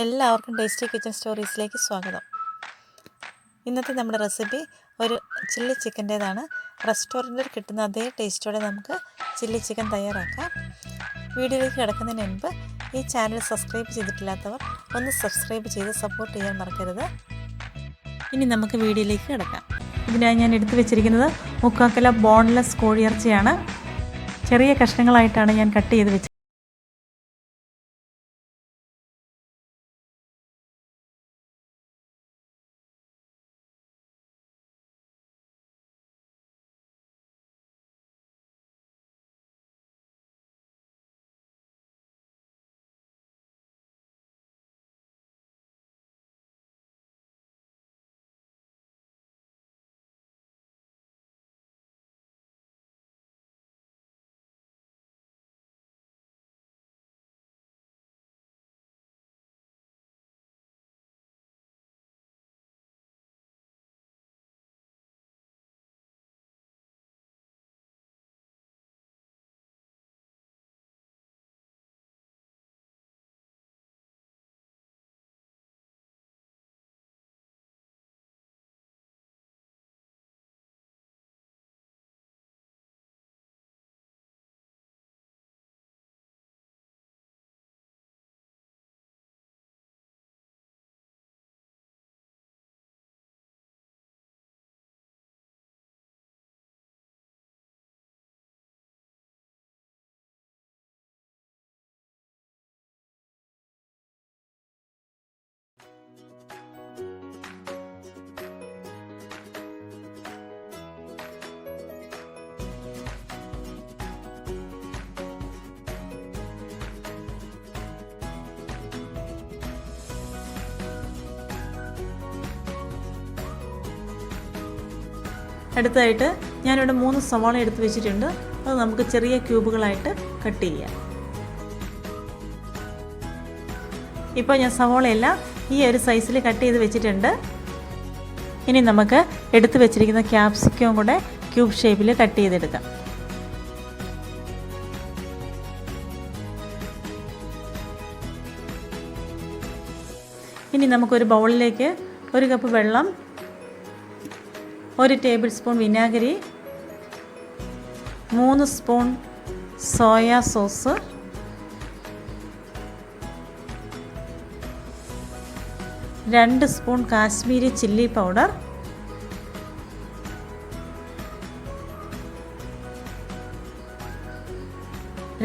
എല്ലാവർക്കും tasty kitchen സ്റ്റോറീസിലേക്ക് സ്വാഗതം. ഇന്നത്തെ നമ്മുടെ റെസിപ്പി ഒരു ചില്ലി ചിക്കൻ്റേതാണ്. റെസ്റ്റോറൻറ്റിൽ കിട്ടുന്ന അതേ ടേസ്റ്റോടെ നമുക്ക് ചില്ലി ചിക്കൻ തയ്യാറാക്കാം. വീഡിയോയിലേക്ക് കിടക്കുന്നതിന് മുൻപ് ഈ ചാനൽ സബ്സ്ക്രൈബ് ചെയ്തിട്ടില്ലാത്തവർ ഒന്ന് സബ്സ്ക്രൈബ് ചെയ്ത് സപ്പോർട്ട് ചെയ്യാൻ മറക്കരുത്. ഇനി നമുക്ക് വീഡിയോയിലേക്ക് കിടക്കാം. ഇതിനായി ഞാൻ എടുത്തു വെച്ചിരിക്കുന്നത് 3/4 കിലോ ബോൺലെസ് കോഴിയിറച്ചിയാണ്. ചെറിയ കഷ്ണങ്ങളായിട്ടാണ് ഞാൻ കട്ട് ചെയ്ത് വെച്ചത്. അടുത്തതായിട്ട് ഞാനിവിടെ 3 സവാള എടുത്ത് വെച്ചിട്ടുണ്ട്. അത് നമുക്ക് ചെറിയ ക്യൂബുകളായിട്ട് കട്ട് ചെയ്യാം. ഇപ്പോൾ ഞാൻ സവാളയെല്ലാം ഈ ഒരു സൈസിൽ കട്ട് ചെയ്ത് വെച്ചിട്ടുണ്ട്. ഇനി നമുക്ക് എടുത്ത് വെച്ചിരിക്കുന്ന ക്യാപ്സിക്കം കൂടെ ക്യൂബ് ഷേപ്പിൽ കട്ട് ചെയ്തെടുക്കാം. ഇനി നമുക്കൊരു ബൗളിലേക്ക് 1 കപ്പ് വെള്ളം, 1 ടേബിൾ സ്പൂൺ വിനാഗിരി, 3 spoon soya sauce, 2 spoon Kashmiri chilli powder,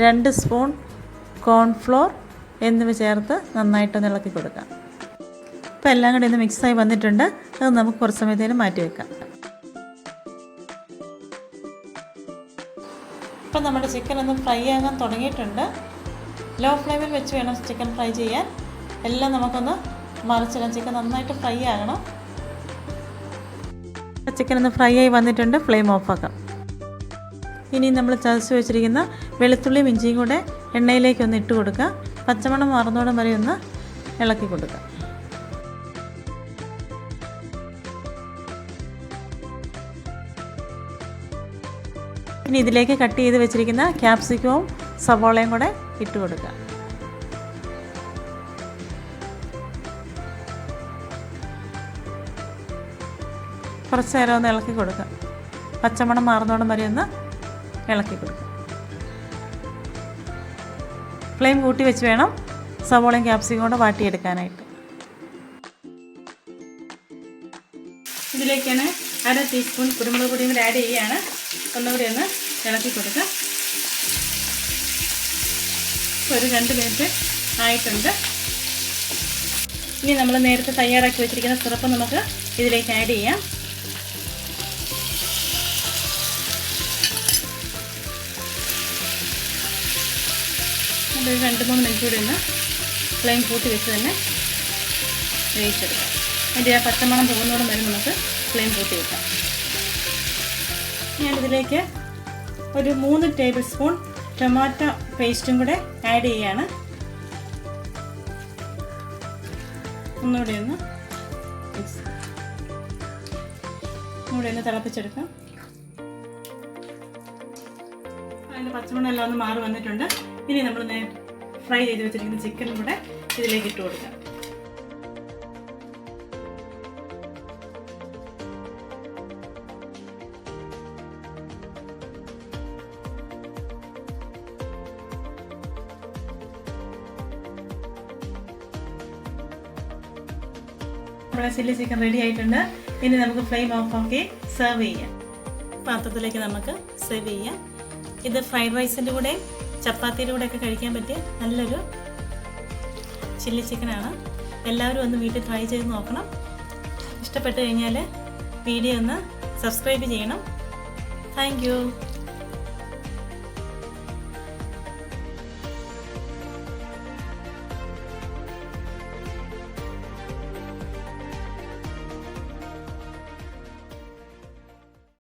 2 spoon cornflour എന്നിവ ചേർത്ത് നന്നായിട്ടൊന്ന് ഇളക്കി കൊടുക്കാം. ഇപ്പോൾ എല്ലാം കൂടി ഒന്ന് മിക്സായി വന്നിട്ടുണ്ട്. അത് നമുക്ക് കുറച്ച് സമയത്തേന് മാറ്റി വെക്കാം. ഇപ്പം നമ്മുടെ ചിക്കൻ ഒന്ന് ഫ്രൈ ആകാൻ തുടങ്ങിയിട്ടുണ്ട്. ലോ ഫ്ലെയിമിൽ വെച്ച് വേണം ചിക്കൻ ഫ്രൈ ചെയ്യാൻ. എല്ലാം നമുക്കൊന്ന് മറിച്ചിടാം. ചിക്കൻ നന്നായിട്ട് ഫ്രൈ ആകണം. ചിക്കൻ ഒന്ന് ഫ്രൈ ആയി വന്നിട്ടുണ്ട്. ഫ്ലെയിം ഓഫാക്കാം. ഇനി നമ്മൾ ചതച്ച് വെച്ചിരിക്കുന്ന വെളുത്തുള്ളിയും ഇഞ്ചിയും കൂടെ എണ്ണയിലേക്കൊന്ന് ഇട്ട് കൊടുക്കുക. പച്ചമണം മാറുന്നോടം വരെ ഒന്ന് ഇളക്കി കൊടുക്കുക. ഇനി ഇതിലേക്ക് കട്ട് ചെയ്ത് വെച്ചിരിക്കുന്ന ക്യാപ്സിക്കവും സവോളയും കൂടെ ഇട്ട് കൊടുക്കുക. കുറച്ച് നേരം ഒന്ന് ഇളക്കി കൊടുക്കുക. പച്ചമണം മാറുന്നോടം വരെ ഒന്ന് ഇളക്കി കൊടുക്കുക. ഫ്ലെയിം കൂട്ടി വെച്ച് വേണം സവോളയും ക്യാപ്സിക്കവും കൂടെ വാട്ടിയെടുക്കാനായിട്ട്. ഇതിലേക്കാണ് 1/2 ടീസ്പൂൺ കുരുമുളക് പൊടിയും കൂടി ആഡ് ചെയ്യുകയാണ്. ഒന്നുകൂടി ഒന്ന് ഇളക്കി കൊടുക്കുക. ഒരു 2 മിനിറ്റ് ആയിട്ടുണ്ട്. ഇനി നമ്മൾ നേരത്തെ തയ്യാറാക്കി വെച്ചിരിക്കുന്ന സിറപ്പ് നമുക്ക് ഇതിലേക്ക് ആഡ് ചെയ്യാം. ഒരു 2-3 മിനിറ്റ് കൂടി ഒന്ന് ഫ്ലെയിം കൂട്ടി വെച്ച് തന്നെ വേവിച്ചെടുക്കാം. അതിൻ്റെ ആ പച്ചമണം പോകുന്നതോടും വരെ നമുക്ക് ഫ്ലെയിം കൂട്ടി വെക്കാം. ഞാനിതിലേക്ക് ഒരു 3 ടേബിൾ സ്പൂൺ ടൊമാറ്റോ പേസ്റ്റും കൂടെ ആഡ് ചെയ്യുകയാണ്. ഒന്നുകൂടി ഒന്ന് തിളപ്പിച്ചെടുക്കാം. അതിൻ്റെ പച്ചമണം എല്ലാം ഒന്ന് മാറി വന്നിട്ടുണ്ട്. ഇനി നമ്മൾ ഫ്രൈ ചെയ്ത് വെച്ചിരിക്കുന്ന ചിക്കനും കൂടെ ഇതിലേക്ക് ഇട്ട് കൊടുക്കാം. നമ്മുടെ ചില്ലി ചിക്കൻ റെഡി ആയിട്ടുണ്ട്. ഇനി നമുക്ക് ഫ്ലെയിം ഓഫ് ആക്കി സെർവ് ചെയ്യാം. പാത്രത്തിലേക്ക് നമുക്ക് സെർവ് ചെയ്യാം. ഇത് ഫ്രൈഡ് റൈസിൻ്റെ കൂടെ ചപ്പാത്തിയുടെ കൂടെയൊക്കെ കഴിക്കാൻ പറ്റിയ നല്ലൊരു ചില്ലി ചിക്കനാണ്. എല്ലാവരും ഒന്ന് വീട്ടിൽ ട്രൈ ചെയ്ത് നോക്കണം. ഇഷ്ടപ്പെട്ട് കഴിഞ്ഞാൽ വീഡിയോ ഒന്ന് സബ്സ്ക്രൈബ് ചെയ്യണം. Thank you.